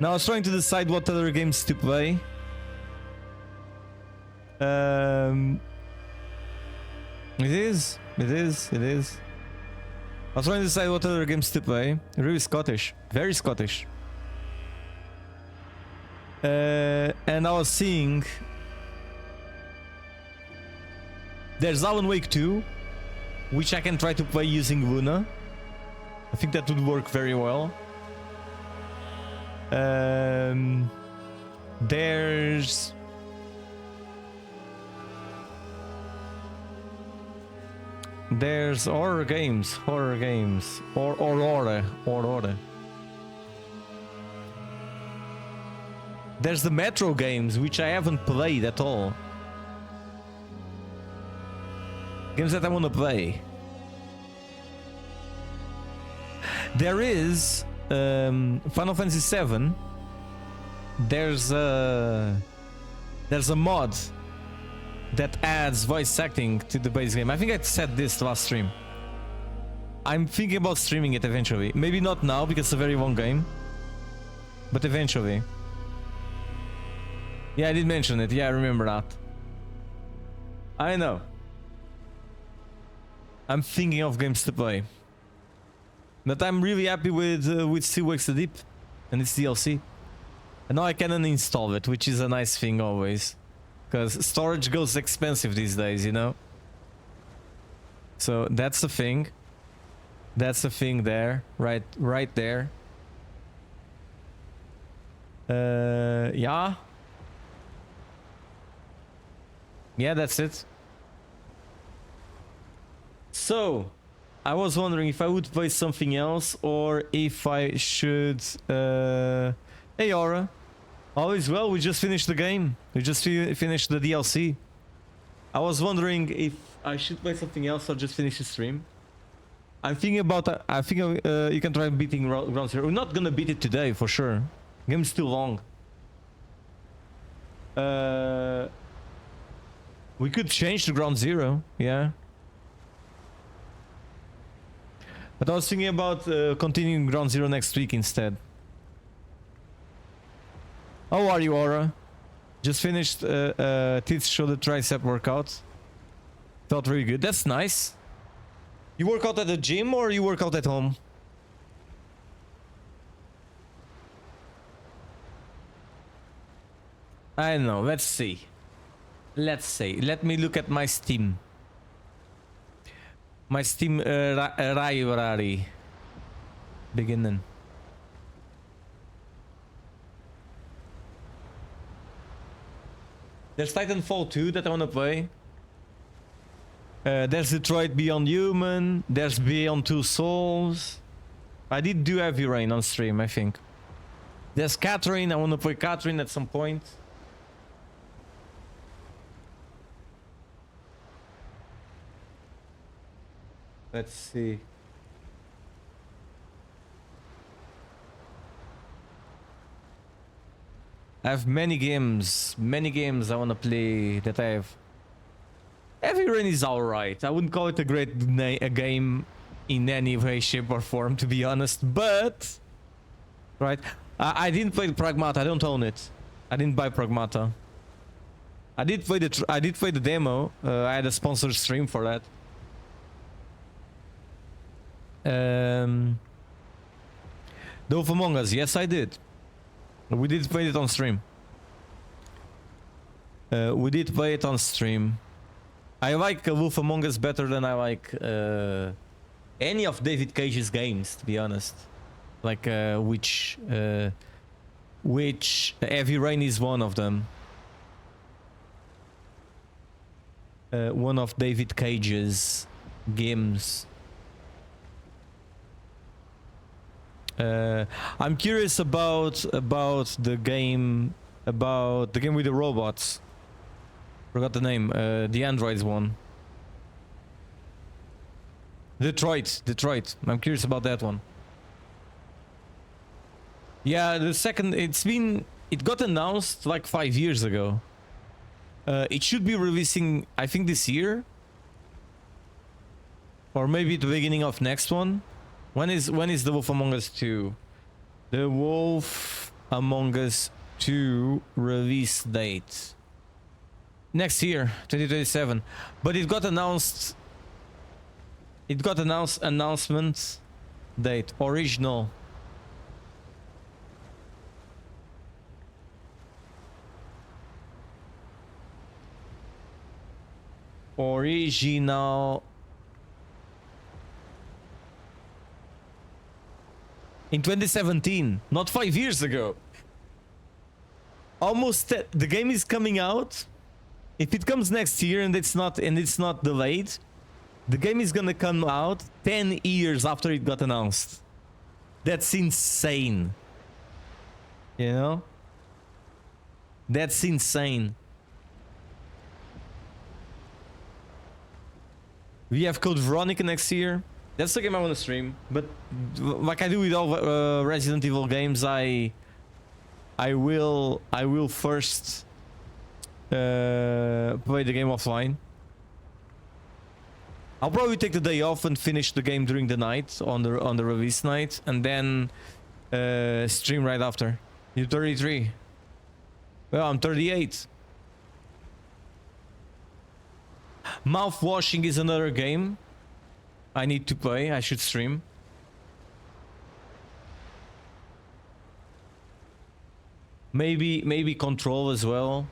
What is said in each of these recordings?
Now I was trying to decide what other games to play. It is. I was trying to decide what other games to play. Really Scottish. Very Scottish. And I was seeing... There's Alan Wake 2, which I can try to play using Luna. I think that would work very well. There's... There's horror games, or Aurora. There's the Metro games, which I haven't played at all. Games that I want to play. There is Final Fantasy VII. There's a mod that adds voice acting to the base game. I think I said this last stream. I'm thinking about streaming it eventually. Maybe not now because it's a very long game, but eventually. Yeah, I did mention it. Yeah, I remember that. I know. I'm thinking of games to play. But I'm really happy with Still Wakes the Deep and its DLC. And now I can uninstall it, which is a nice thing always. Because storage goes expensive these days, you know? So that's the thing. That's the thing there. Right there. Yeah. Yeah, that's it. So, I was wondering if I would play something else or if I should... Hey, Aura. All is well, we just finished the game. We just finished the DLC. I was wondering if I should play something else or just finish the stream. I'm thinking about... I think you can try beating Ground Zero. We're not gonna beat it today, for sure. The game's too long. We could change to Ground Zero, yeah. But I was thinking about continuing Ground Zero next week instead. How are you, Aura? Just finished Teeth Shoulder Tricep workout. Felt really good. That's nice. You work out at the gym or you work out at home? I don't know. Let's see. Let's see. Let me look at my Steam. My Steam library. Beginning. There's Titanfall 2 that I want to play. There's Detroit Beyond Human. There's Beyond Two Souls. I did do Heavy Rain on stream, I think. There's Catherine. I want to play Catherine at some point. Let's see. I have many games I want to play that I have. Heavy Rain is alright. I wouldn't call it a great game in any way, shape or form, to be honest, but... Right. I didn't play Pragmata, I don't own it. I didn't buy Pragmata. I did play the demo. I had a sponsored stream for that. The Wolf Among Us, yes I did. We did play it on stream. I like Wolf Among Us better than I like any of David Cage's games, to be honest. Like which Heavy Rain is one of them. One of David Cage's games. I'm curious about the game with the robots. Forgot the name. The androids one. Detroit. I'm curious about that one. Yeah, the second it got announced like 5 years ago. It should be releasing, I think, this year, or maybe the beginning of next one. When is The Wolf Among Us 2? The Wolf Among Us 2 release date? Next year, 2027. But it got announced. It got announcement date. Original. Original. In 2017, not 5 years ago. Almost the game is coming out. If it comes next year and it's not delayed, the game is gonna come out 10 years after it got announced. That's insane. You know? That's insane. We have Code Veronica next year. That's the game I want to stream. But like I do with all Resident Evil games, I will first play the game offline. I'll probably take the day off and finish the game during the night on the release night, and then stream right after. You're 33. Well, I'm 38. Mouthwashing is another game I need to play. I should stream. Maybe Control as well.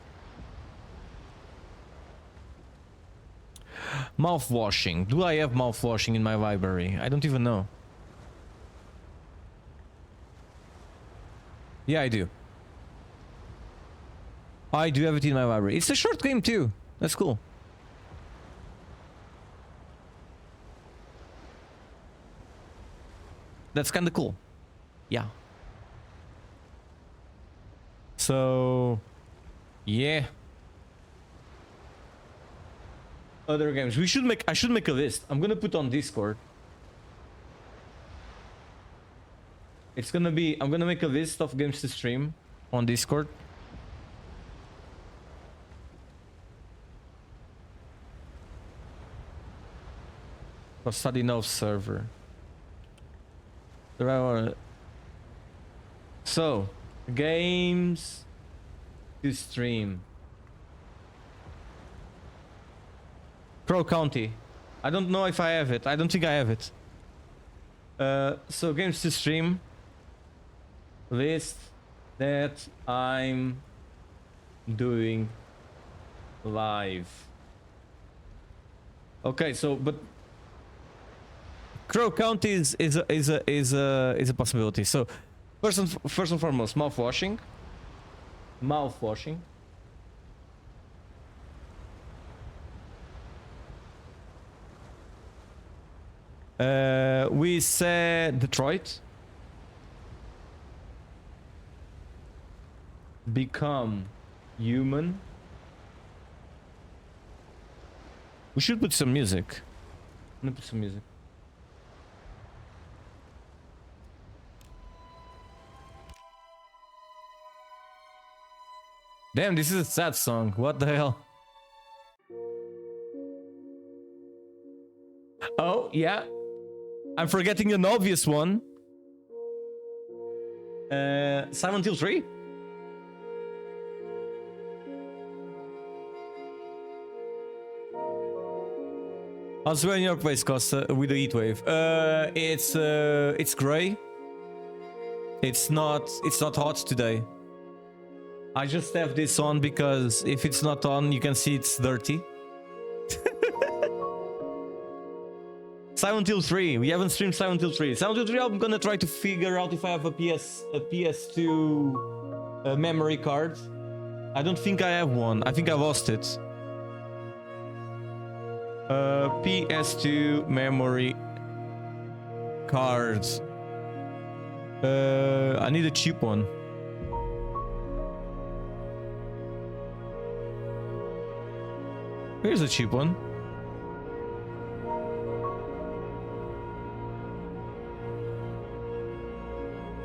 Mouthwashing. Do I have mouthwashing in my library? I don't even know. Yeah, I do. I do have it in my library. It's a short game too. That's cool. That's kind of cool. Yeah. So, yeah. Other games. I should make a list. I'm gonna put on Discord. It's gonna be. I'm gonna make a list of games to stream on Discord. Study server. So, games to stream. Crow County. I don't know if I have it. I don't think I have it. So games to stream. List that I'm doing live. Okay, so but Crow County is a possibility. So first and foremost, mouthwashing. We said Detroit. Become Human. We should put some music. I'm gonna put some music. Damn, this is a sad song. What the hell? Oh, yeah. I'm forgetting an obvious one. Silent Hill 3? How's it in your place, Costa, with the heat wave? It's gray. It's not hot today. I just have this on because if it's not on, you can see it's dirty. Silent Hill 3. We haven't streamed Silent Hill 3. Silent Hill 3, I'm gonna try to figure out if I have a PS2 memory card. I don't think I have one. I think I lost it. PS2 memory cards. I need a cheap one. Here's a cheap one.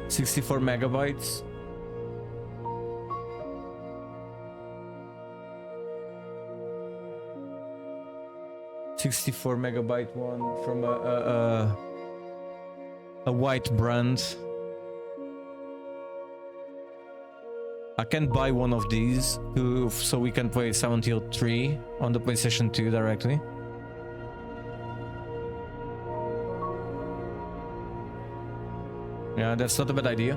$64 megabytes. $64 megabyte one from a white brand. I can buy one of these so we can play Silent Hill 3 on the PlayStation 2 directly. Yeah, that's not a bad idea.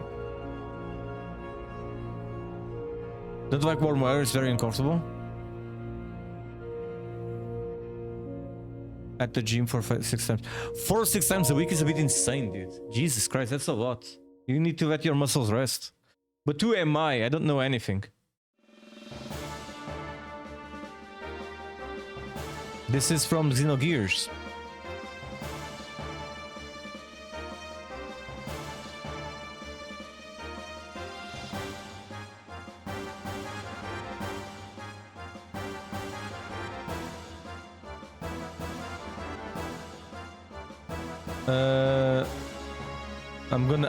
Don't like warm weather, it's very uncomfortable. At the gym for 6 times. 4 or 6 times a week is a bit insane, dude. Jesus Christ, that's a lot. You need to let your muscles rest. But who am I? I don't know anything. This is from Xenogears.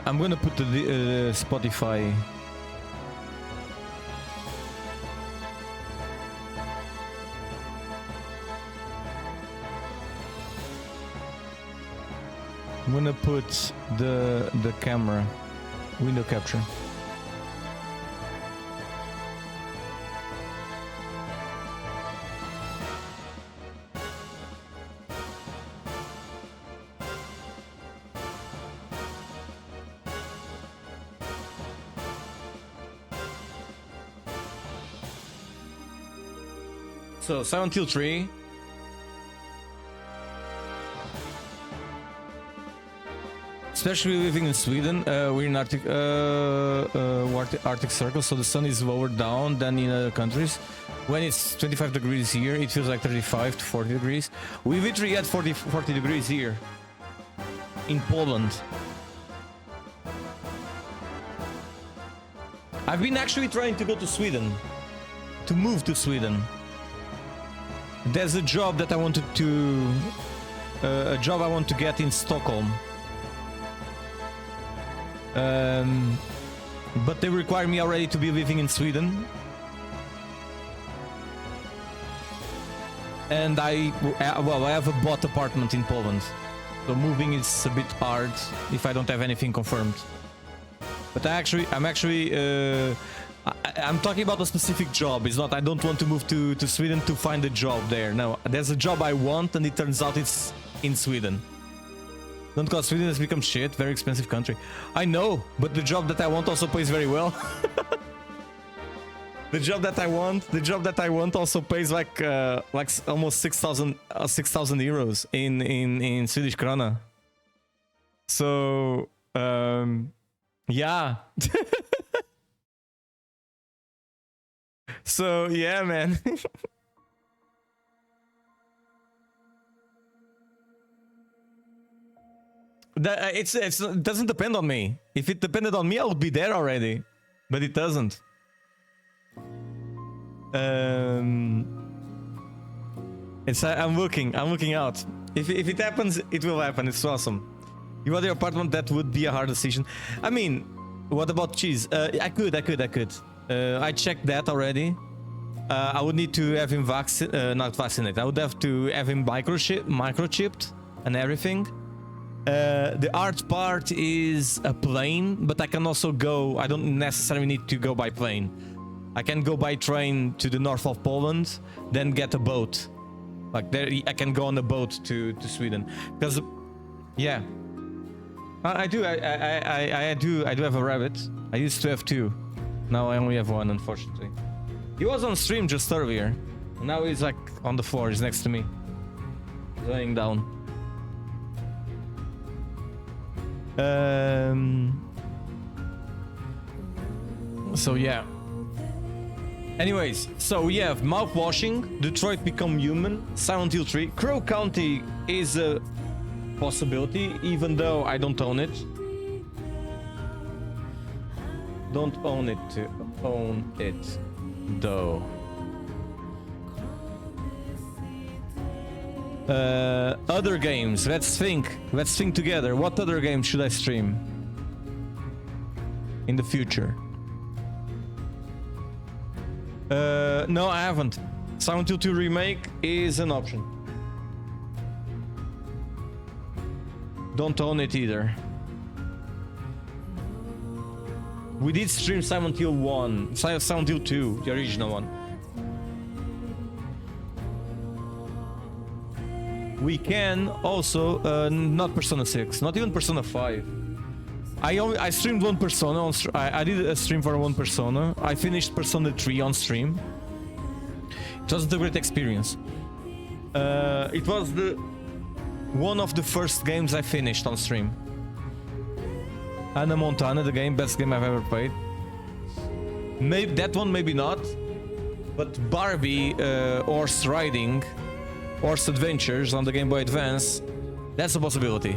I'm gonna put the Spotify. I'm gonna put the camera window capture. So Silent Hill 3. Especially living in Sweden, we're in Arctic Circle, so the sun is lower down than in other countries. When it's 25 degrees here, it feels like 35 to 40 degrees. We literally had 40 degrees here in Poland. I've been actually trying to go to Sweden, to move to Sweden. There's a job that I wanted to, a job I want to get in Stockholm. But they require me already to be living in Sweden. And I have a bought apartment in Poland. So moving is a bit hard if I don't have anything confirmed. But I'm talking about a specific job. It's not, I don't want to move to Sweden to find a job there. No, there's a job I want and it turns out it's in Sweden. Don't call Sweden has become shit, very expensive country. I know, but the job that I want also pays very well. The job that I want also pays like almost 6,000 euros in Swedish krona. So yeah. So yeah, man. It doesn't depend on me. If it depended on me, I would be there already, but it doesn't. I'm looking out. If it happens, it will happen. It's awesome. You want your apartment? That would be a hard decision. I mean, what about cheese? I could. I checked that already. I would need to have him not vaccinated. I would have to have him microchipped and everything. The art part is a plane, but I can also go. I don't necessarily need to go by plane. I can go by train to the north of Poland, then get a boat. Like there, I can go on a boat to Sweden. Because, yeah, I do have a rabbit. I used to have 2. Now I only have 1, unfortunately. He was on stream just earlier. Now he's like on the floor. He's next to me, laying down. So yeah. Anyways, so we have Mouthwashing, Detroit Become Human, Silent Hill 3. Crow County is a possibility, even though I don't own it. Don't own it to own it, though. Other games, let's think together. What other games should I stream in the future? No, I haven't. Silent Hill 2 Remake is an option. Don't own it either. We did stream Silent Hill 1, Silent Hill 2, the original one. We can also, not Persona 6, not even Persona 5. I streamed one Persona, I did a stream for one Persona. I finished Persona 3 on stream. It wasn't a great experience. It was one of the first games I finished on stream. Anna Montana, the best game I've ever played. Maybe that one, maybe not. But Barbie, Horse Riding, Horse Adventures on the Game Boy Advance, that's a possibility.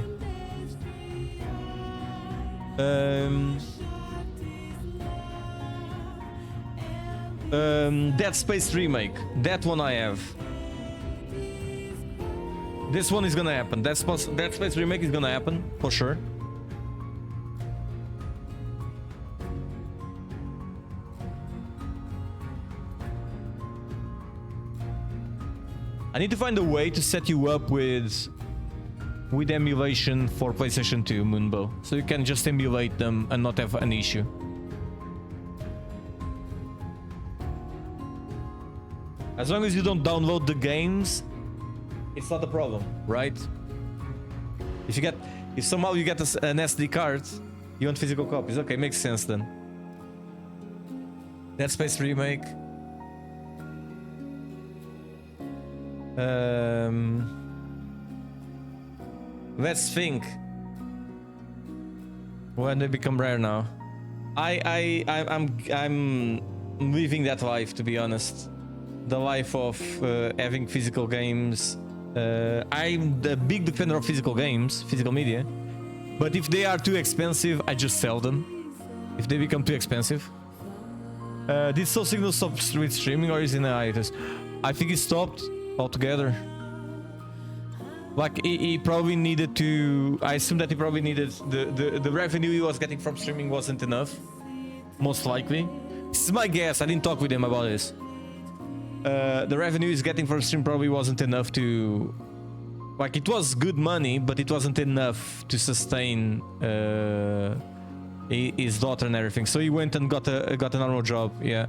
Dead Space remake, that one I have. This one is gonna happen. Dead Space remake is gonna happen for sure. I need to find a way to set you up with emulation for PlayStation 2, Moonbow, so you can just emulate them and not have an issue. As long as you don't download the games, it's not a problem, right? If somehow you get an SD card, you want physical copies. Okay, makes sense then. Dead Space remake. Let's think. When they become rare now. I'm living that life, to be honest. The life of having physical games. I'm a big defender of physical games, physical media. But if they are too expensive, I just sell them. If they become too expensive. Did Soul Signal stop with streaming or is it in a hiatus? I think he stopped altogether. Like he probably needed to. I assume that he probably needed the revenue he was getting from streaming wasn't enough. Most likely. This is my guess. I didn't talk with him about this. The revenue he's getting from stream probably wasn't enough to. Like it was good money, but it wasn't enough to sustain his daughter and everything. So he went and got a normal job. Yeah.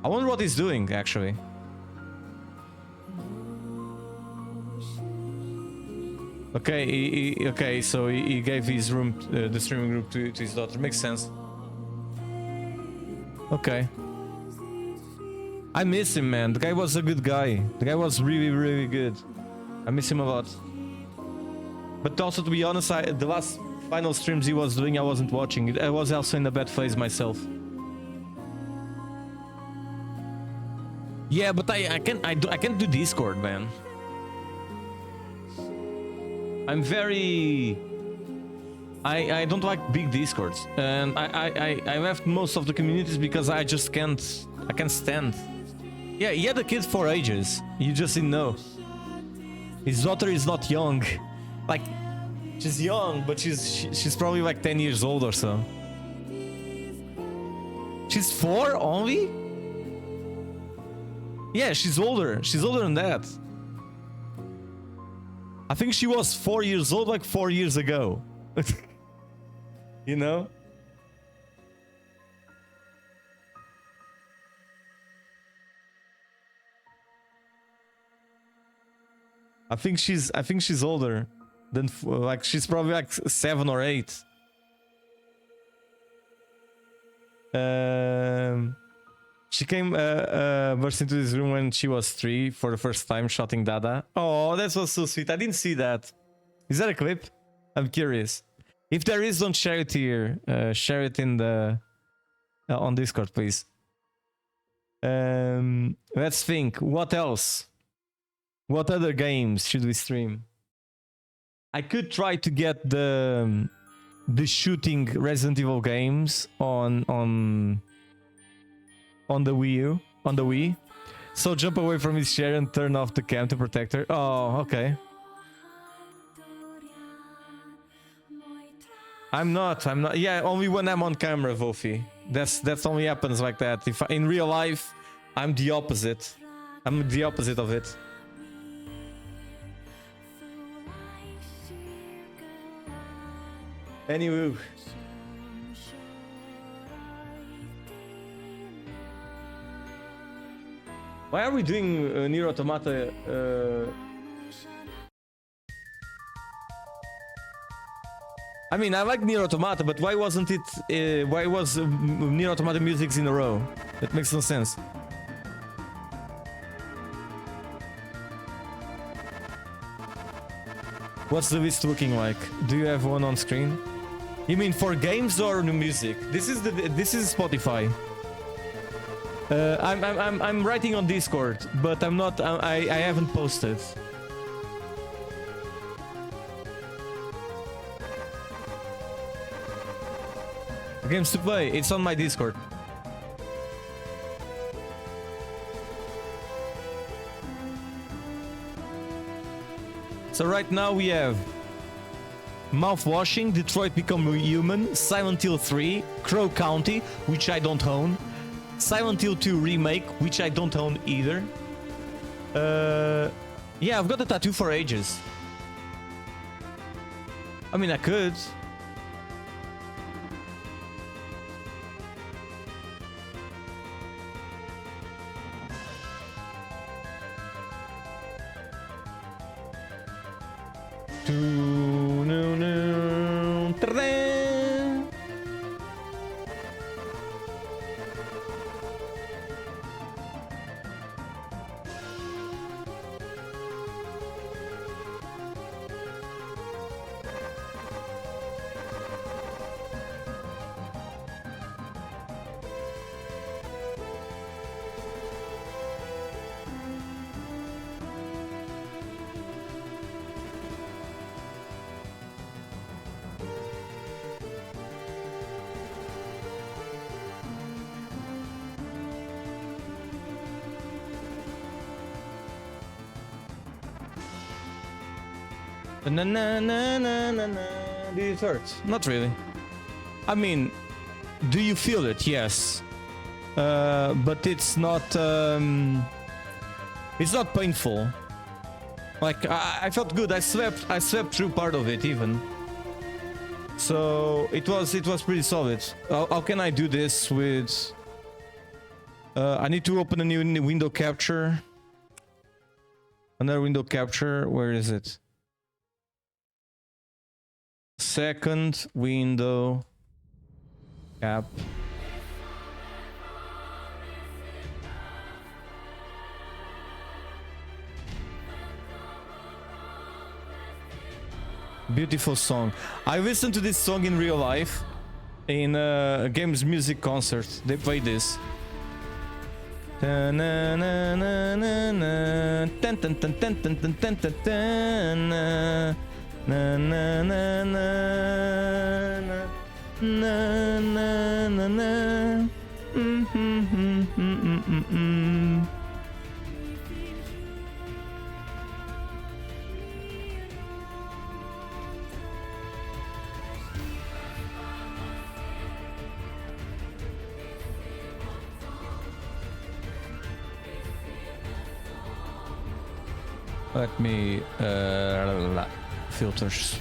I wonder what he's doing actually. Okay, okay, so he gave his room, the streaming room to his daughter. Makes sense. Okay. I miss him, man. The guy was a good guy. The guy was really, really good. I miss him a lot. But also, to be honest, the last final streams he was doing, I wasn't watching. I was also in a bad phase myself. Yeah, but I can't do Discord, man. I'm very... I don't like big Discords, and I left most of the communities because I just can't stand. Yeah, he had a kid for ages. You just didn't know. His daughter is not young. Like, she's young, but she's probably like 10 years old or so. She's 4 only? Yeah, she's older. She's older than that. I think she was 4 years old like 4 years ago. You know? I think she's older than like she's probably like 7 or 8. She came burst into this room when she was 3 for the first time, shouting "Dada." Oh, that was so sweet. I didn't see that. Is that a clip? I'm curious. If there is, don't share it here. Share it in the on Discord, please. Let's think. What else? What other games should we stream? I could try to get the shooting Resident Evil games on the Wii. So jump away from his chair and turn off the cam to protect her. Oh, okay. I'm not. Yeah, only when I'm on camera, Wolfie. That's only happens like that. If in real life, I'm the opposite. I'm the opposite of it. Anywho. Why are we doing Nier Automata? I mean, I like Nier Automata, but why wasn't it? Why was Nier Automata music in a row? That makes no sense. What's the list looking like? Do you have one on screen? You mean for games or new music? This is Spotify. I'm writing on Discord, but I'm not. I haven't posted. Games to play. It's on my Discord. So right now we have Mouthwashing, Detroit Become Human, Silent Hill 3, Crow County, which I don't own, Silent Hill 2 Remake, which I don't own either. Yeah, I've got a tattoo for ages. I mean, I could. Na na na na na na. Did it hurt? Not really. I mean, do you feel it? Yes. But it's not. It's not painful. Like I felt good. I slept through part of it even. So it was pretty solid. How can I do this with? I need to open a new window capture. Another window capture. Where is it? Second window cap. Beautiful song. I listened to this song in real life in a games music concert. They played this. Na na na na na na na na. Let me filters.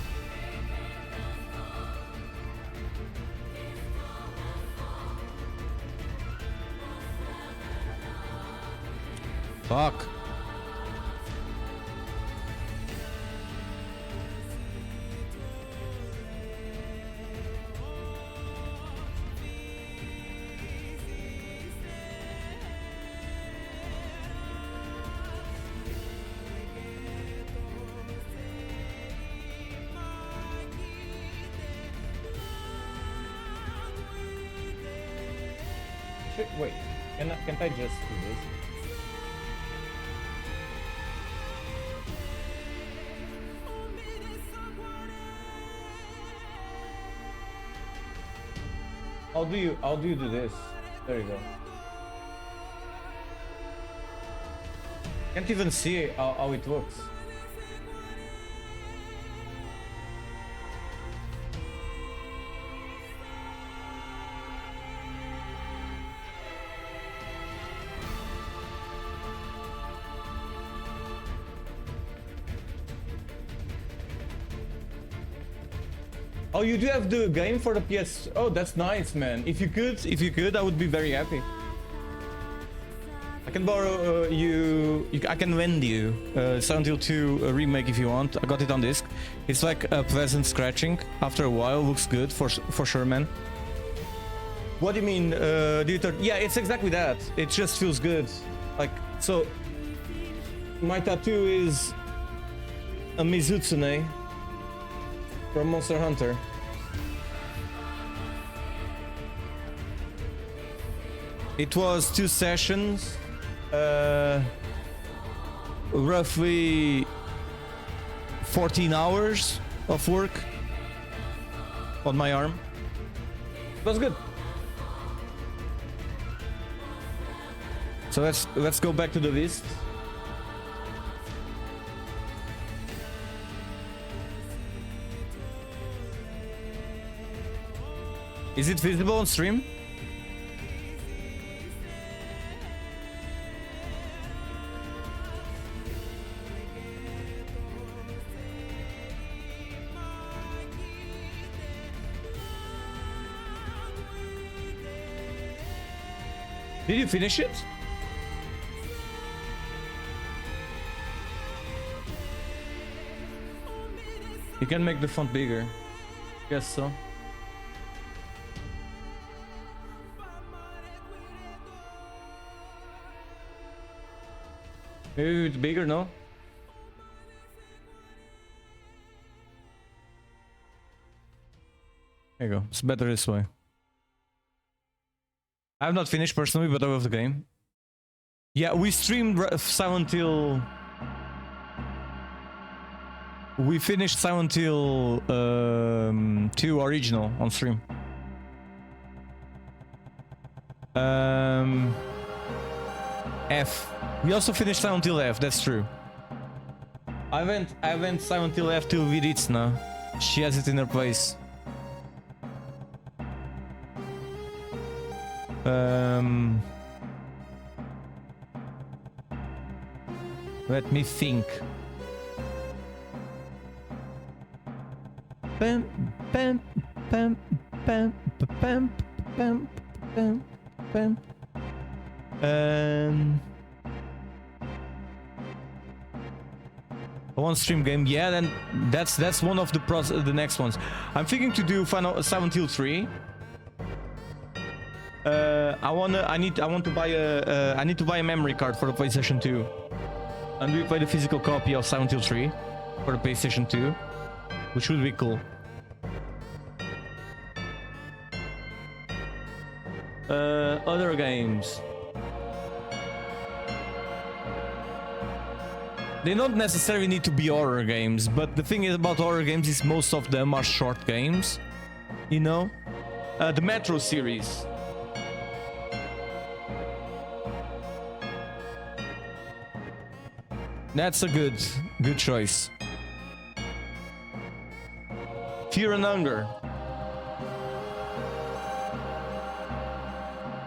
Fuck. Wait, can't I just do this? How do you do this? There you go. Can't even see how it works. Oh, you do have the game for the PS. Oh, that's nice, man. If you could, I would be very happy. I can borrow I can lend you Silent Hill 2 remake if you want. I got it on disc. It's like a pleasant scratching. After a while, looks good for sure, man. What do you mean, yeah, it's exactly that. It just feels good. Like, so my tattoo is a Mizutsune from Monster Hunter. It was 2 sessions, roughly 14 hours of work on my arm. It was good. So let's go back to the list. Is it visible on stream? Did you finish it? You can make the font bigger. Guess so. Maybe it's bigger, no? There you go. It's better this way. I have not finished personally, but I love the game. Yeah, we streamed Silent Hill. We finished Silent Hill 2 original on stream. F. We also finished Silent Hill F, that's true. I went Silent Hill F to Viritsna. She has it in her place. Let me think. Bam, bam, bam, bam, bam, bam, bam, bam. One stream game, yeah. Then that's one of the next ones. I'm thinking to do Silent Hill 3. I need to buy a memory card for the PlayStation 2, and we play the physical copy of Silent Hill 3 for the PlayStation 2, which would be cool. Other games. They don't necessarily need to be horror games, but the thing is about horror games is most of them are short games, you know? The Metro series. That's a good choice. Fear and Hunger.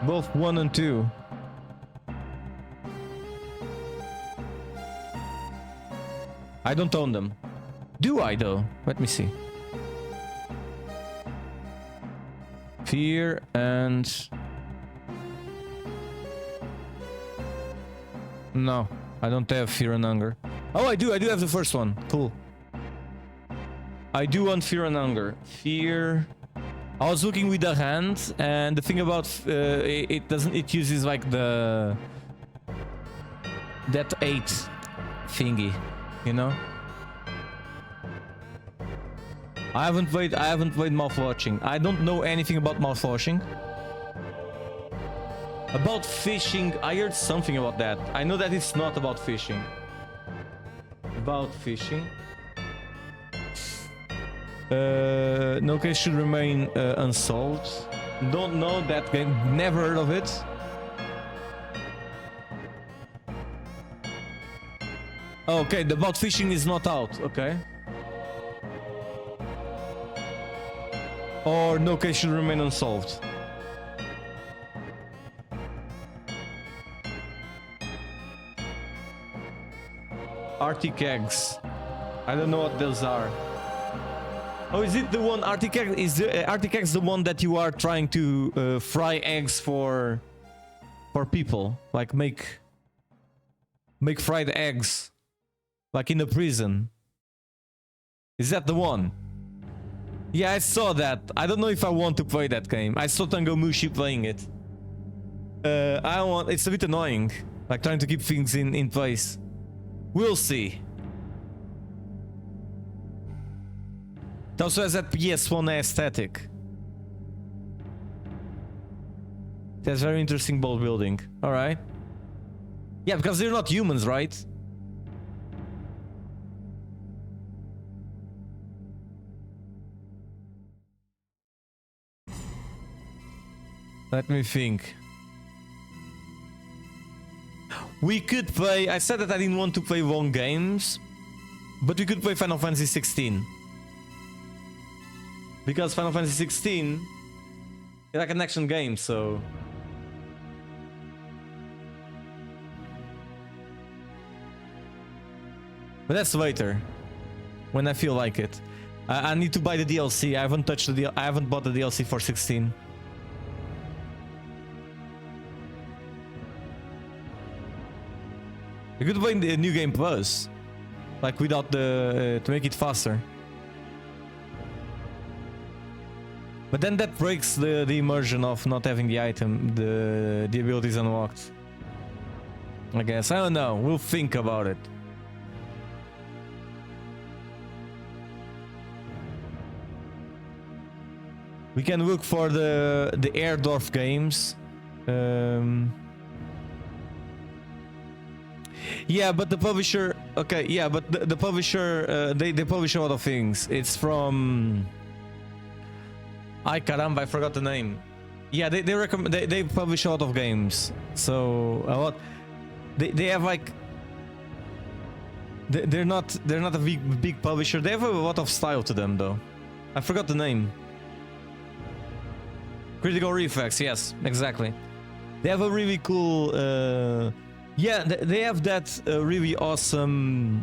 Both 1 and 2. I don't own them. Do I though? Let me see. Fear and... No, I don't have Fear and Hunger. Oh, I do have the first one. Cool. I do want Fear and Hunger. Fear... I was looking with the hand, and the thing about it uses like that 8 thingy, you know. I haven't played mouthwashing. I don't know anything about mouthwashing. About fishing, I heard something about that. I know that it's not about fishing. About fishing. No Case should remain unsolved. Don't know that game. Never heard of it. Okay, the about fishing is not out. Okay. Or No Case should remain unsolved. Arctic eggs. I don't know what those are. Oh, is it the one Arctic egg? Is the Arctic eggs the one that you are trying to fry eggs for people? Like make Make fried eggs. Like in the prison. Is that the one? Yeah, I saw that. I don't know if I want to play that game. I saw Tango Mushi playing it. I don't want... It's a bit annoying. Like trying to keep things in place. We'll see. It also has that PS1 aesthetic. It has very interesting ball building. Alright. Yeah, because they're not humans, right? Let me think. We could play... I said that I didn't want to play long games. But we could play Final Fantasy 16. Because Final Fantasy 16 is like an action game, so... But that's later. When I feel like it. I need to buy the DLC. I haven't touched the I haven't bought the DLC for 16. You could play the New Game Plus. Like without the... to make it faster. But then that breaks the immersion of not having the item, the abilities unlocked. I guess. I don't know. We'll think about it. We can look for the Airdorf games. Yeah, but the publisher... Okay, yeah, but the publisher... they publish a lot of things. It's from... Ay caramba, I forgot the name. Yeah, they recommend... They publish a lot of games. So, a lot... They have like... They're not a big publisher. They have a lot of style to them, though. I forgot the name. Critical Reflex, yes, exactly. They have a really cool... yeah, they have that really awesome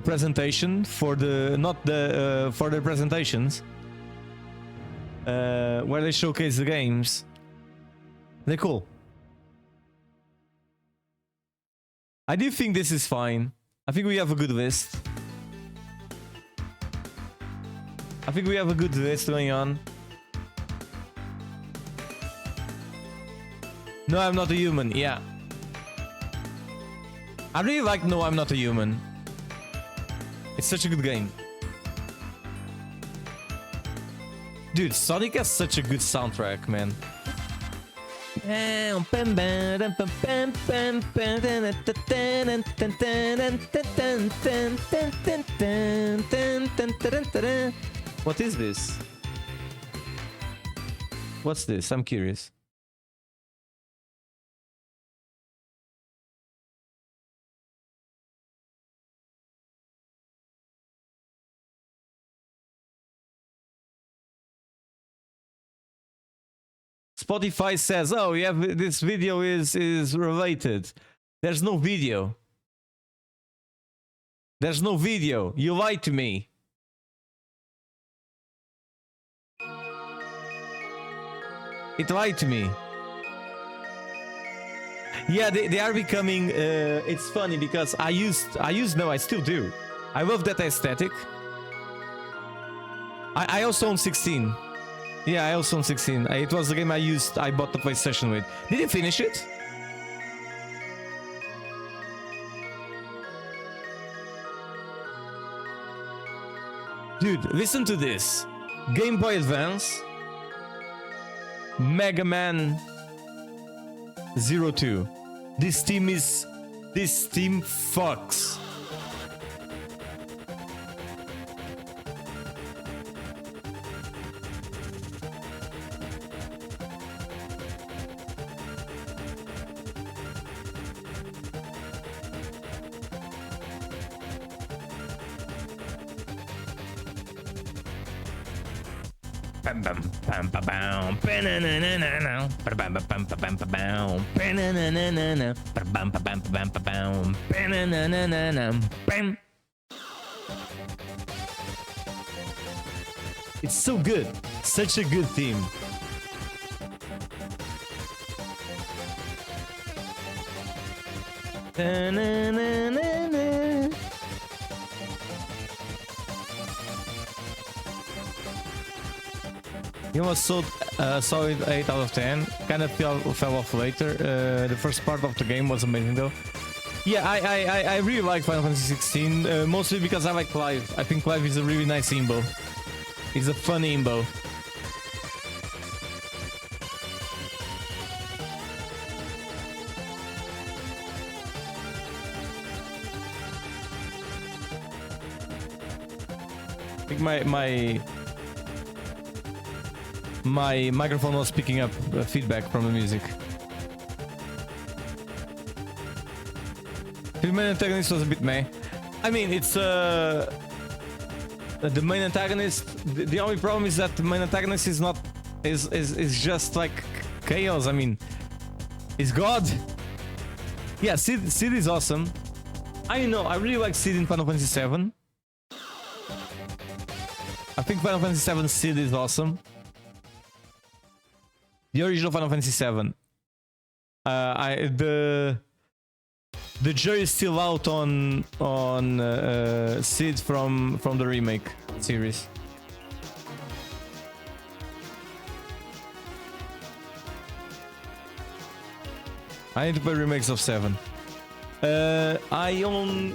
presentation for the... Not the... for their presentations. Where they showcase the games. They're cool. I do think this is fine. I think we have a good list. I think we have a good list going on. No, I'm Not a Human, yeah. I really like No, I'm Not a Human. It's such a good game. Dude, Sonic has such a good soundtrack, man. What is this? What's this? I'm curious. Spotify says, oh, yeah, this video is related. There's no video. There's no video. You lied to me. It lied to me. Yeah, they are becoming... it's funny because I still do. I love that aesthetic. I also own 16. Yeah, I also own 16. It was the game I bought the PlayStation with. Did you finish it? Dude, listen to this. Game Boy Advance. Mega Man 02. This team fucks. It's so good. Such a good theme. Da-na-na-na-na. He was so solid 8 out of 10. Kind of fell off later. The first part of the game was amazing though. Yeah, I really like Final Fantasy 16, mostly because I like Clive. I think Clive is a really nice imbo. He's a funny imbo. I think my microphone was picking up feedback from the music. The main antagonist was a bit meh. I mean, it's the main antagonist. The only problem is that the main antagonist is not is just like chaos. I mean, is God. Yeah, Cid is awesome. I know. I really like Cid in Final Fantasy VII. I think Final Fantasy VII Cid is awesome. The original Final Fantasy VII. The jury is still out on Cid from the remake series. I need to play remakes of 7. I own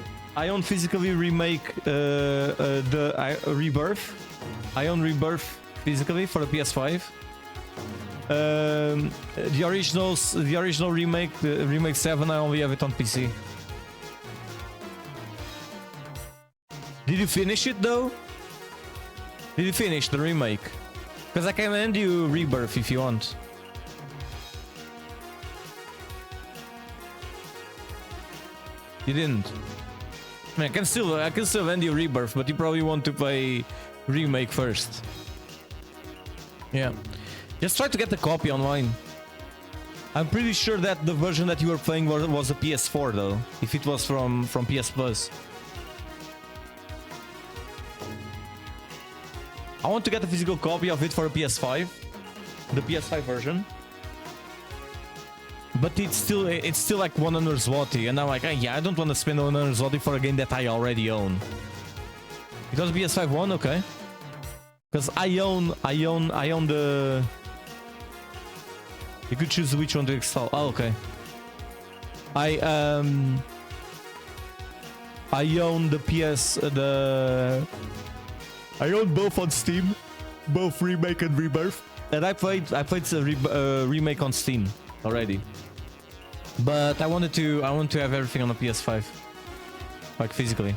physically remake Rebirth. I own Rebirth physically for the PS5. The original remake, the remake 7, I only have it on PC. Did you finish it though? Did you finish the remake? Because I can lend you Rebirth if you want. You didn't. I mean, I can still lend you Rebirth, but you probably want to play remake first. Yeah. Just try to get the copy online. I'm pretty sure that the version that you were playing was a PS4 though, if it was from PS Plus. I want to get a physical copy of it for a PS5, the PS5 version. But it's still like 100 zloty, and I'm like, yeah, I don't want to spend 100 zloty for a game that I already own. It was PS5 one, okay? Because I own the. You could choose which one to install. Oh, okay. I own the PS I own both on Steam, both remake and rebirth, and I played the remake on Steam already. But I want to have everything on the PS5, like physically.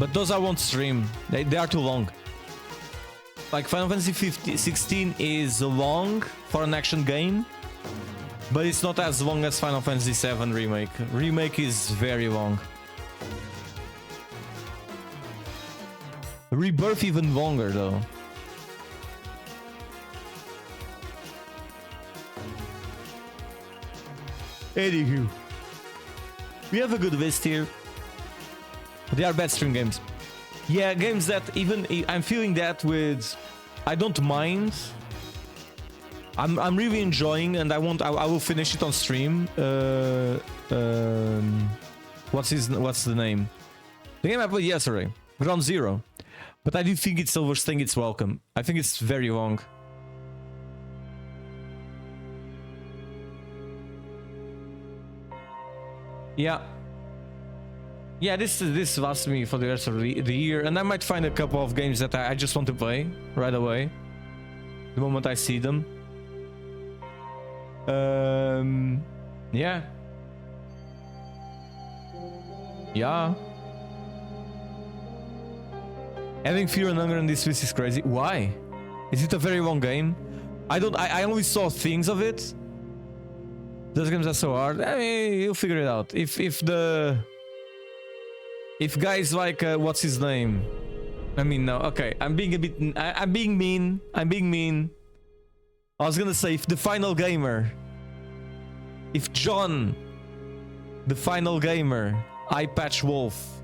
But those I won't stream. They are too long. Like Final Fantasy 16 is long for an action game, but it's not as long as Final Fantasy 7 remake. Remake is very long. Rebirth even longer though. Anywho, we have a good list here. They are bad stream games. Yeah, games that even I'm feeling that with, I don't mind. I'm really enjoying, and I will finish it on stream. What's the name? The game I played yesterday, Ground Zero. But I do think it's overstaying its welcome. I think it's very long. Yeah. Yeah, this lasts me for the rest of the year, and I might find a couple of games that I just want to play right away, the moment I see them. Yeah. Yeah. Having Fear and Hunger on this list is crazy. Why? Is it a very long game? I only saw things of it. Those games are so hard. I mean, you'll figure it out. If guys like what's his name? I mean, no. Okay, I'm being a bit. I'm being mean. I'm being mean. I was gonna say if the final gamer, if John, the final gamer, Eye Patch Wolf,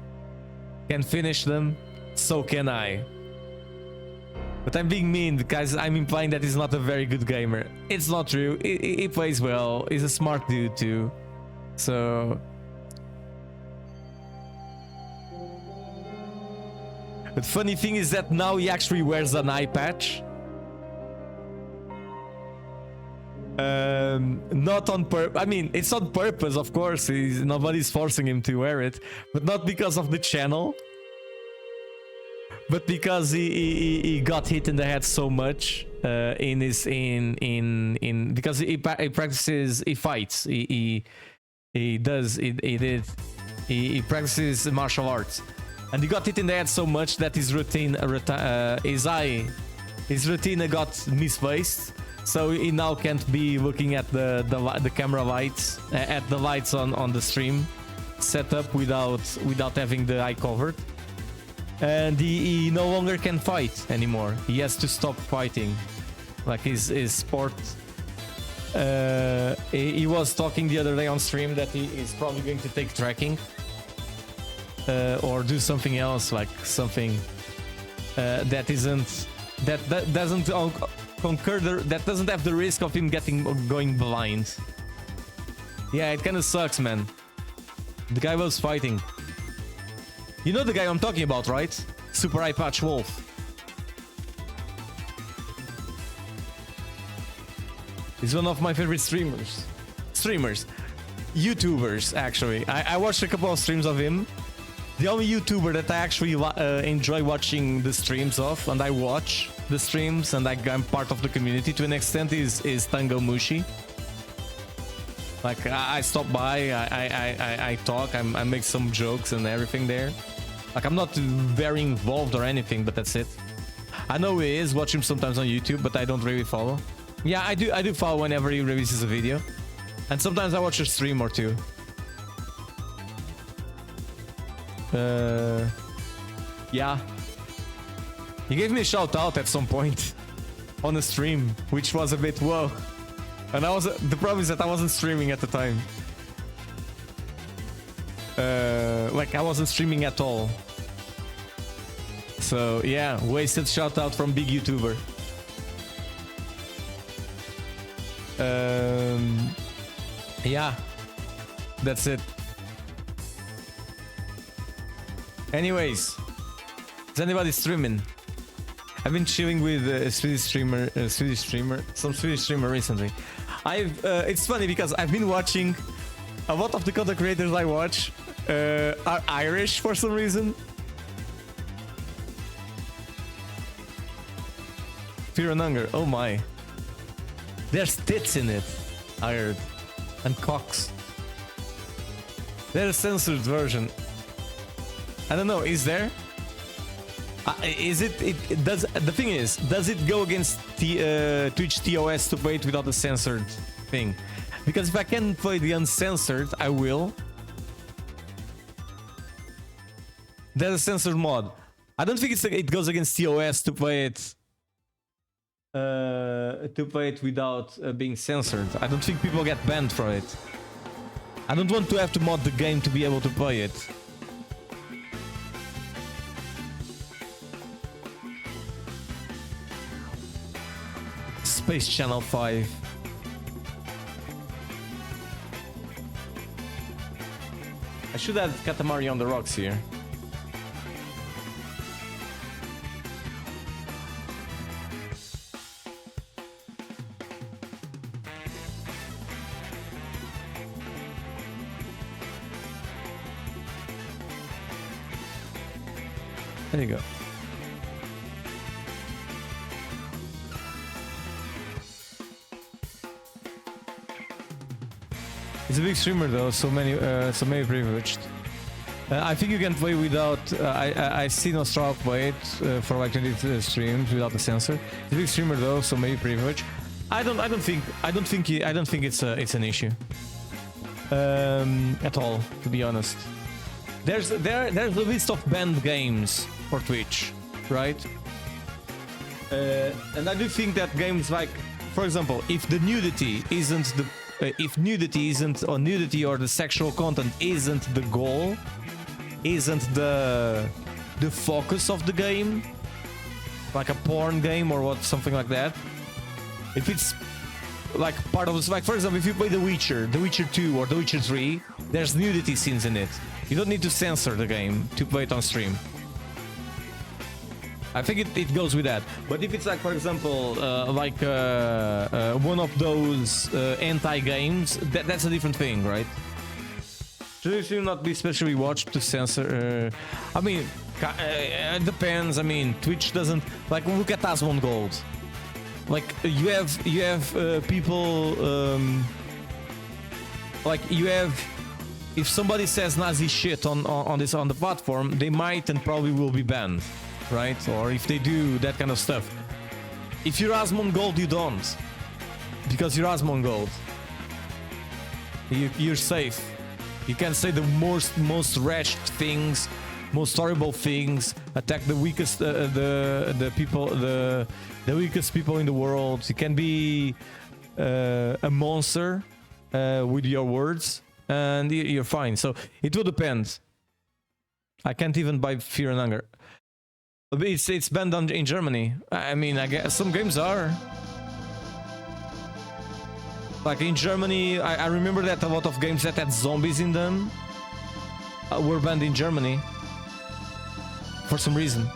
can finish them, so can I. But I'm being mean because I'm implying that he's not a very good gamer. It's not true. He plays well. He's a smart dude too. So... But funny thing is that now he actually wears an eye patch. Not on purpose. I mean, it's on purpose, of course. Nobody's forcing him to wear it. But not because of the channel. But because he got hit in the head so much because he practices, he fights, he practices martial arts, and he got hit in the head so much that his retina got misplaced, so he now can't be looking at the camera lights at the lights on the stream setup without having the eye covered. And he no longer can fight anymore. He has to stop fighting. Like his sport. He was talking the other day on stream that he is probably going to take tracking. Or do something else, like something that doesn't have the risk of him going blind. Yeah, it kind of sucks, man. The guy was fighting. You know the guy I'm talking about, right? Super Eye Patch Wolf. He's one of my favorite streamers. YouTubers, actually. I watched a couple of streams of him. The only YouTuber that I actually enjoy watching the streams of, and I watch the streams, and I'm part of the community to an extent, is Tango Mushi. Like, I stop by, I talk, I make some jokes and everything there. Like, I'm not very involved or anything, but that's it. I know he is, watch him sometimes on YouTube, but I don't really follow. Yeah, I do follow whenever he releases a video. And sometimes I watch a stream or two. Yeah. He gave me a shout out at some point on a stream, which was a bit whoa. And the problem is that I wasn't streaming at the time. Like, I wasn't streaming at all. So yeah, wasted shout out from big YouTuber. Yeah, that's it. Anyways, is anybody streaming? I've been chilling with some Swedish streamer recently. It's funny because I've been watching a lot of the content creators I watch are Irish for some reason. Fear and Hunger, oh my. There's tits in it, I heard. And cocks. There's a censored version. I don't know, is there? Is it does the thing is, does it go against Twitch TOS to play it without a censored thing? Because if I can play the uncensored, I will. There's a censored mod. I don't think it goes against TOS to play it without being censored. I don't think people get banned for it. I don't want to have to mod the game to be able to play it. Space Channel 5. I should have Katamari on the rocks here. There you go. He's a big streamer though, so many privileged. I think you can play without. I see Nostral play it for like 20 streams without the censor. He's a big streamer though, so maybe privileged. I don't think it's an issue at all, to be honest. There's a list of banned games for Twitch, right? And I do think that games like, for example, if nudity or the sexual content isn't the goal, isn't the focus of the game, like a porn game or what, something like that. If it's like part of this, like for example, if you play The Witcher 2 or The Witcher 3, there's nudity scenes in it. You don't need to censor the game to play it on stream. I think it goes with that. But if it's like, for example, one of those anti-games, that's a different thing, right? Should it not be specially watched to censor? I mean, it depends. I mean, Twitch doesn't like. Look at Asmongold. Like you have people. Like you have. If somebody says Nazi shit on the platform, they might and probably will be banned, right? Or if they do that kind of stuff. If you're Asmongold, you don't, because you're Asmongold. You're safe. You can say the most wretched things, most horrible things, attack the weakest the people, the weakest people in the world. You can be a monster with your words, and you're fine. So it will depend. I can't even buy Fear and Hunger. It's banned in Germany. I mean, I guess some games are. Like in Germany, I remember that a lot of games that had zombies in them were banned in Germany for some reason.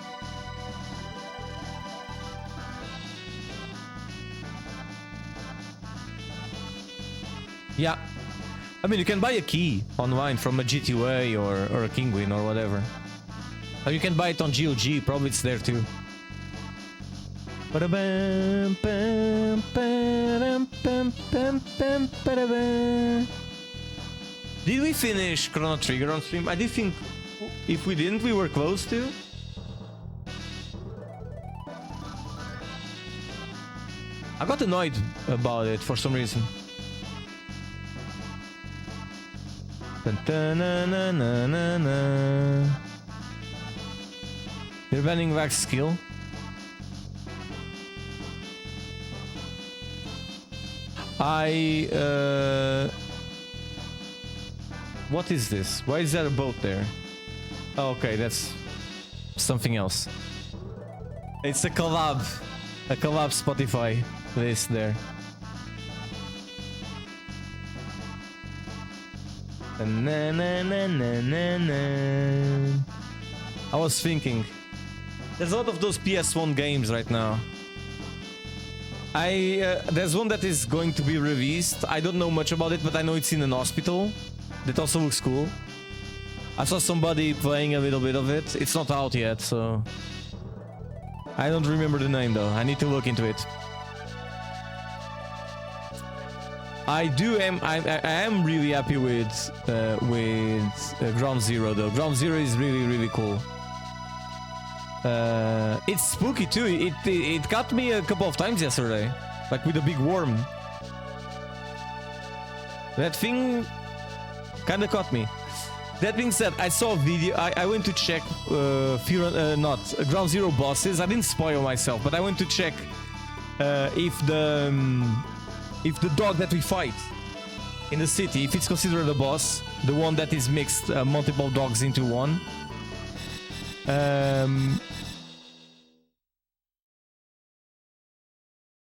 Yeah, I mean you can buy a key online from a G2A or a Kinguin or whatever. Or you can buy it on GOG, probably it's there too. Did we finish Chrono Trigger on stream? I did think if we didn't, we were close to. I got annoyed about it for some reason. They're banning Vax skill. What is this? Why is there a boat there? Oh, okay, that's something else. It's a collab Spotify list there. I was thinking, there's a lot of those PS1 games right now. There's one that is going to be released. I don't know much about it, but I know it's in an hospital. That also looks cool. I saw somebody playing a little bit of it. It's not out yet, so I don't remember the name though. I need to look into it. I am really happy with Ground Zero though. Ground Zero is really cool. It's spooky too. It got me a couple of times yesterday, like with a big worm. That thing kind of caught me. That being said, I saw a video. I went to check Ground Zero bosses. I didn't spoil myself, but I went to check if the dog that we fight in the city, if it's considered a boss, the one that is mixed multiple dogs into one.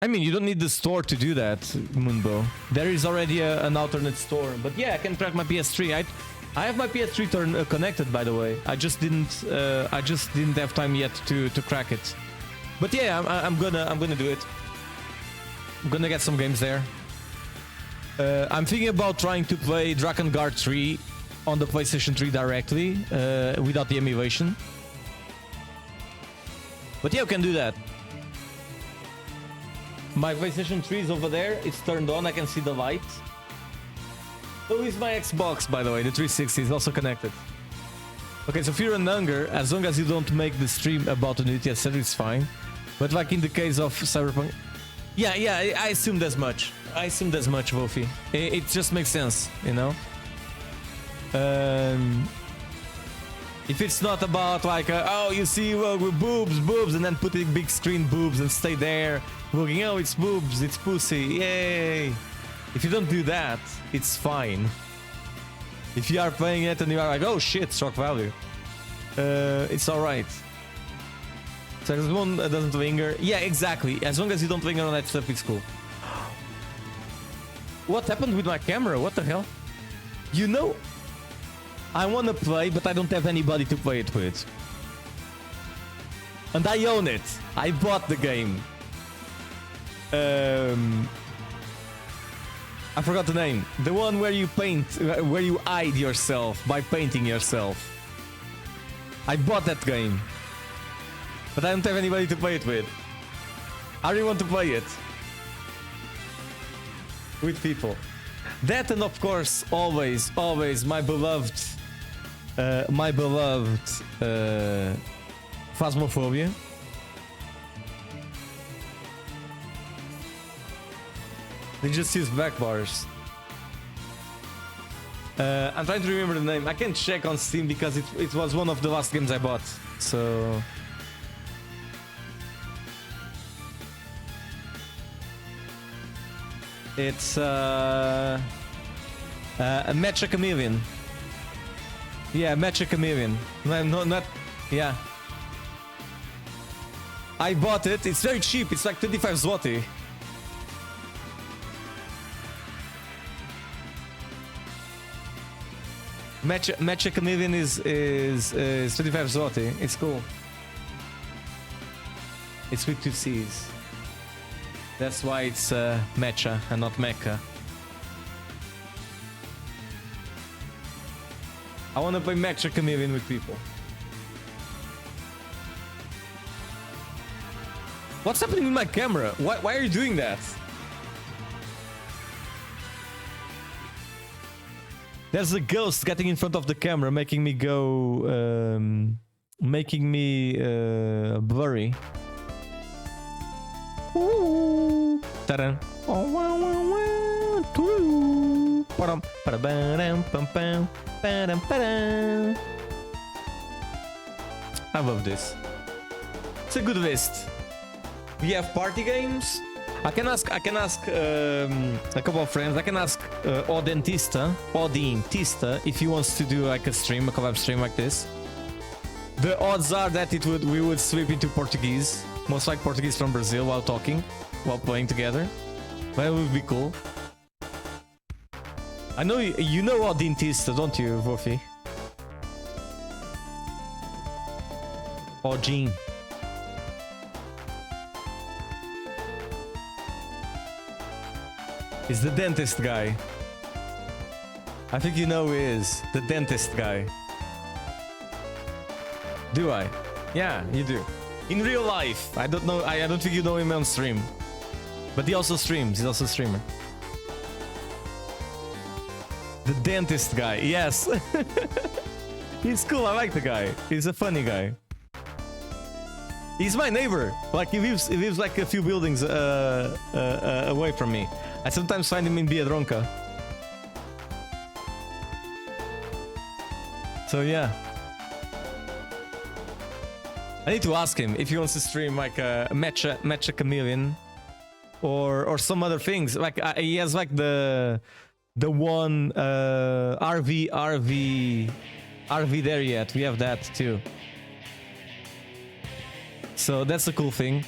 I mean, you don't need the store to do that, Moonbo. There is already an alternate store. But yeah, I can track my PS3. I have my PS3 connected, by the way. I just didn't have time yet to crack it. But yeah, I'm gonna do it. I'm gonna get some games there. I'm thinking about trying to play Drakengard 3 on the PlayStation 3 directly, without the emulation. But yeah, you can do that. My PlayStation 3 is over there. It's turned on. I can see the light. So is my Xbox, by the way. The 360 is also connected. Okay, so Fear and Hunger, as long as you don't make the stream about the nudity, etc., it's fine. But like in the case of Cyberpunk... Yeah, I assumed as much. Wolfie. It just makes sense, you know? If it's not about like, oh, you see, well, with boobs, and then putting big screen boobs and stay there, looking, oh, it's boobs, it's pussy, yay. If you don't do that, it's fine. If you are playing it and you are like, oh shit, shock value, it's alright. So as one doesn't linger. Yeah, exactly. As long as you don't linger on that stuff, it's cool. What happened with my camera? What the hell? You know, I want to play, but I don't have anybody to play it with. And I own it. I bought the game. I forgot the name. The one where you paint, where you hide yourself by painting yourself. I bought that game. But I don't have anybody to play it with. I really want to play it. With people. That and of course, always, my beloved Phasmophobia. They just use back bars. I'm trying to remember the name. I can't check on Steam because it was one of the last games I bought. So... It's a Mecha Chameleon. Yeah, Mecha Chameleon. No, not... Yeah. I bought it. It's very cheap. It's like 25 zloty. Mecha Chameleon is 25 zloty. It's cool. It's with 2 C's. That's why it's Mecha and not Mecha. I want to play Mecha Chameleon with people. What's happening with my camera? Why are you doing that? There's a ghost getting in front of the camera, making me go... making me blurry. Ta-da. I love this. It's a good list. We have party games. I can ask a couple of friends. I can ask Odentista if he wants to do like a collab stream like this. The odds are that we would switch into Portuguese, most like Portuguese from Brazil while playing together. But it would be cool. I know you know Odentista, don't you, Wolfie? Or Gene. He's the dentist guy. I think you know who he is. The dentist guy. Do I? Yeah, you do. In real life. I don't know. I don't think you know him on stream. But he also streams. He's also a streamer. The dentist guy. Yes. He's cool. I like the guy. He's a funny guy. He's my neighbor. Like he lives like a few buildings away from me. I sometimes find him in Biedronka. So yeah. I need to ask him if he wants to stream like a Mecha Chameleon or some other things. Like he has like the one RV there yet. We have that too. So that's a cool thing.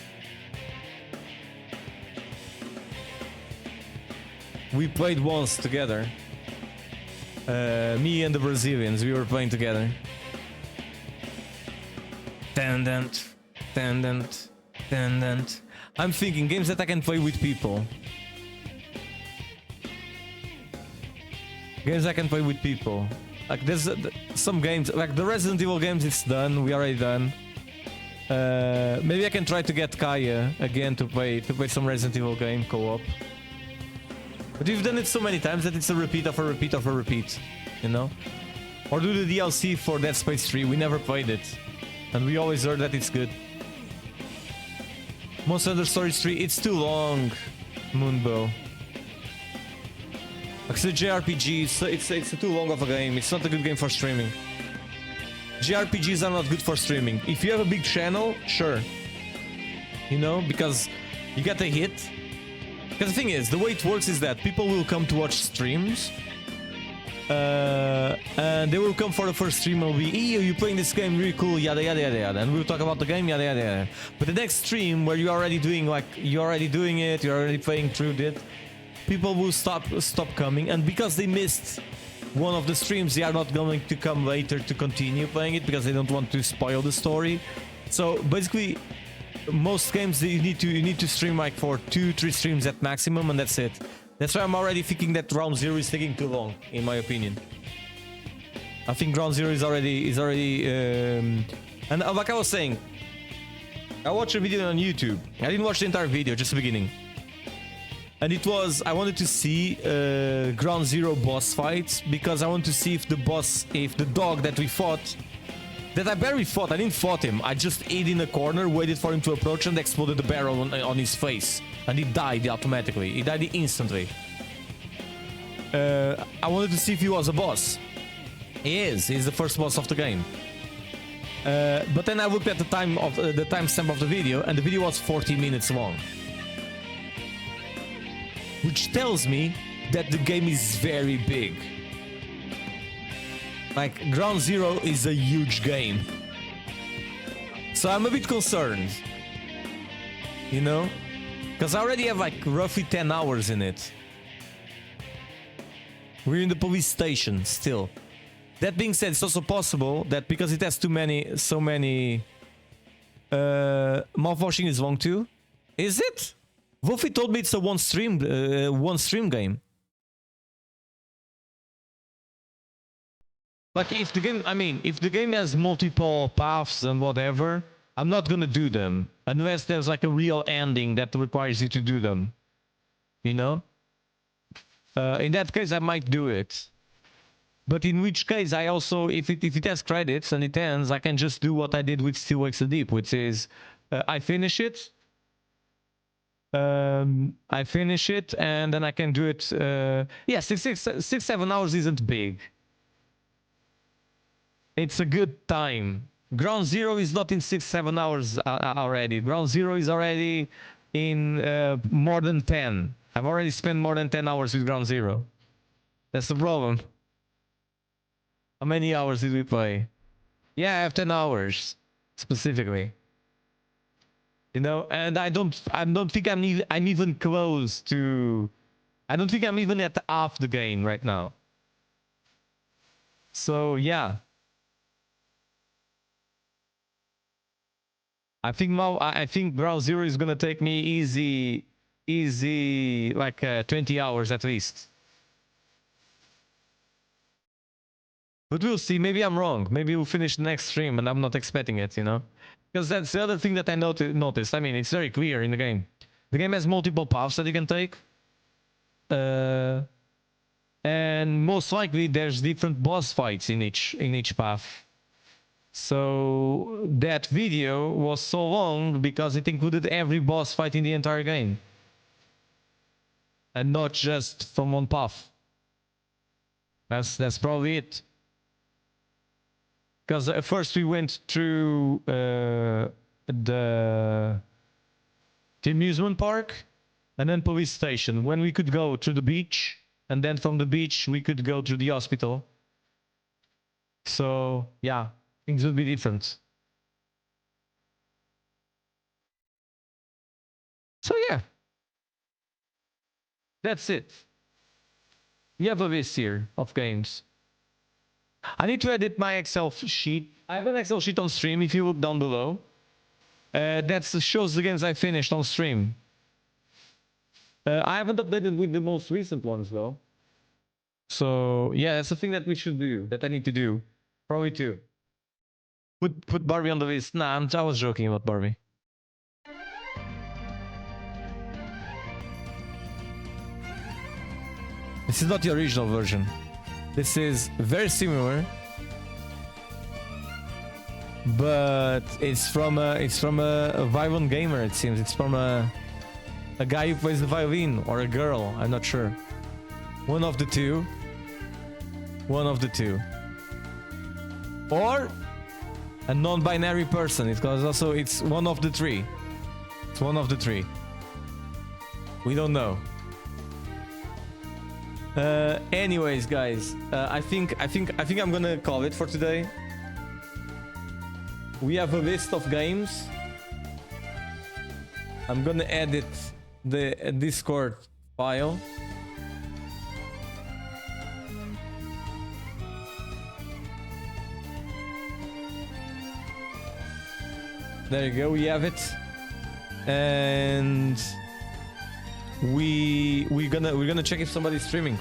We played once together. Me and the Brazilians, we were playing together. Tendant. I'm thinking games that I can play with people. Games I can play with people. Like there's some games, like the Resident Evil games, it's done. We already done. Maybe I can try to get Kaya again to play some Resident Evil game co-op. But we've done it so many times that it's a repeat of a repeat of a repeat, you know? Or do the DLC for Dead Space 3, we never played it. And we always heard that it's good. Monster Hunter Stories 3, it's too long, Moonbow. It's a JRPG, it's too long of a game, it's not a good game for streaming. JRPGs are not good for streaming. If you have a big channel, sure. You know, because you get a hit. Because the thing is, the way it works is that people will come to watch streams, And they will come for the first stream and will be, "Ew, you're playing this game really cool, yada yada yada yada," and we'll talk about the game, yada yada yada. But the next stream where you're already doing you're already doing it, you're already playing through it, people will stop coming, and because they missed one of the streams, they are not going to come later to continue playing it because they don't want to spoil the story. So basically, most games you need to stream like for 2-3 streams at maximum, and that's it. That's why I'm already thinking that Ground Zero is taking too long, in my opinion. I think Ground Zero is already and like I was saying, I watched a video on YouTube. I didn't watch the entire video, just the beginning. And it was, I wanted to see Ground Zero boss fights because I want to see if the dog that we fought, that I barely fought, I didn't fight him. I just hid in a corner, waited for him to approach, and exploded the barrel on his face. And he died automatically. He died instantly. I wanted to see if he was a boss. He is. He's the first boss of the game. But then I looked at the timestamp of the video, and the video was 40 minutes long. Which tells me that the game is very big. Like, Ground Zero is a huge game. So I'm a bit concerned. You know? Because I already have like roughly 10 hours in it. We're in the police station still. That being said, it's also possible that because it has so many mouthwashing is long too. Is it? Wolfie told me it's a one stream game. Like if the game has multiple paths and whatever, I'm not gonna do them unless there's like a real ending that requires you to do them. You know? In that case, I might do it. But in which case, I also, if it has credits and it ends, I can just do what I did with Still Wakes the Deep, which is I finish it. I finish it and then I can do it. Yeah, 6-7 hours isn't big. It's a good time. Ground Zero is not in 6-7 hours already. Ground Zero is already in more than 10. I've already spent more than 10 hours with Ground Zero. That's the problem. How many hours did we play? Yeah, I have 10 hours specifically. You know, and I don't think I'm even close to. I don't think I'm even at half the game right now. So yeah. I think Ground Zero is gonna take me easy like 20 hours at least. But we'll see. Maybe I'm wrong. Maybe we'll finish the next stream and I'm not expecting it, you know? Because that's the other thing that I noticed. I mean, it's very clear in the game. The game has multiple paths that you can take. And most likely there's different boss fights in each path. So that video was so long because it included every boss fight in the entire game. And not just from one path. That's probably it. Because first we went through the amusement park and then police station, when we could go to the beach, and then from the beach we could go to the hospital. So yeah, things would be different. So yeah, that's it. We have a list here of games. I need to edit my Excel sheet. I have an Excel sheet on stream if you look down below. That shows the games I finished on stream. I haven't updated with the most recent ones though. So yeah, that's the thing that we should do, that I need to do. Probably too. Put Barbie on the list. Nah, I was joking about Barbie. This is not the original version. This is very similar, but it's from a violent gamer. It seems it's from a guy who plays the violin, or a girl. I'm not sure. One of the two. One of the two. Or a non-binary person. It's one of the three. It's one of the three. We don't know. Anyways, guys, I think I'm gonna call it for today. We have a list of games. I'm gonna edit the Discord file. There you go, we have it. And we're gonna check if somebody's streaming.